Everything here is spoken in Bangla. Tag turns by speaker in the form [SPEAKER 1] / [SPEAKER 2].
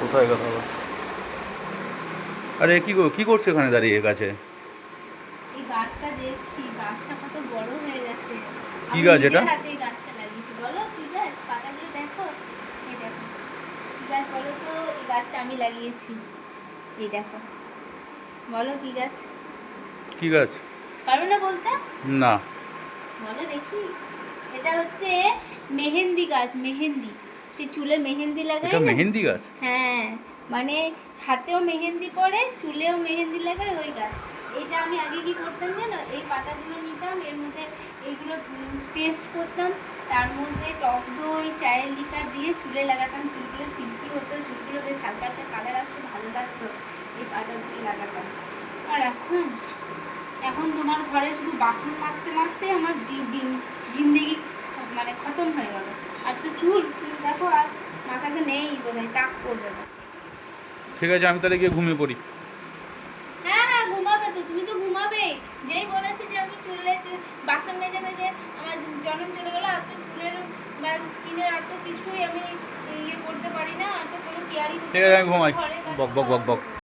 [SPEAKER 1] কোথায় গেল? আরে কি করছে এখানে দাঁড়িয়ে গাছে?
[SPEAKER 2] এই গাছটা দেখছি, গাছটা কত বড় হয়ে গেছে।
[SPEAKER 1] কি
[SPEAKER 2] আমি
[SPEAKER 1] গাছ
[SPEAKER 2] নিজের
[SPEAKER 1] এটা?
[SPEAKER 2] হাতে এই গাছটা লাগিয়েছি। বলো কি গাছ? পাতাগুলো দেখো। এই দেখো কি গাছ বলো তো? এই গাছটা আমি লাগিয়েছি। এই দেখো, বলো কি গাছ?
[SPEAKER 1] কি গাছ?
[SPEAKER 2] পারবে না বলতে?
[SPEAKER 1] না।
[SPEAKER 2] বলো দেখি। এটা হচ্ছে মেহেন্দি গাছ, মেহেন্দি। সে চুলে মেহেন্দি
[SPEAKER 1] এটা
[SPEAKER 2] লাগায় না?
[SPEAKER 1] মেহেন্দি গাছ?
[SPEAKER 2] হ্যাঁ, মানে হাতেও মেহেন্দি পড়ে, চুলেও মেহেন্দি লাগায় ওই গাছ। এইটা আমি আগে কি করতাম জানো? এই পাতাগুলো নিতাম, এর মধ্যে এইগুলো পেস্ট করতাম, তার মধ্যে টক দই, চায়ের লিকার দিয়ে চুলে লাগাতাম। চুলগুলো সিল্কি হতো, চুলগুলো বেশ হালকা একটা কালার আসতো, ভালো লাগতো এই পাতাগুলো লাগাতাম। আর এখন এখন তোমার ঘরে শুধু বাসন মাজতে মাজতে আমার জিন্দেগি মানে খতম হয়ে গেল। আর তো চুল চুল দেখো, আর মাথাতে নেই, বোধহয় টাক করবে না।
[SPEAKER 1] ঠিক আছে, আমি তাহলে গিয়ে ঘুমিয়ে পড়ি।
[SPEAKER 2] হ্যাঁ হ্যাঁ, ঘুমাবে তো, তুমি তো ঘুমাবে। যেই বলেছে যে আমি বাসন মেজে মেজে আমার জনম চলে গেল, আর তো চুলের বা স্কিনের আর তো কিছুই আমি ইয়ে করতে পারি না, আর তো কোনো কেয়ারই করতে
[SPEAKER 1] ঠিক আছে,
[SPEAKER 2] পারি
[SPEAKER 1] আমি
[SPEAKER 2] না,
[SPEAKER 1] ঘুমাই।
[SPEAKER 2] ঘরের কাজ
[SPEAKER 1] বক
[SPEAKER 2] তো
[SPEAKER 1] বক বক বক।
[SPEAKER 2] করবো।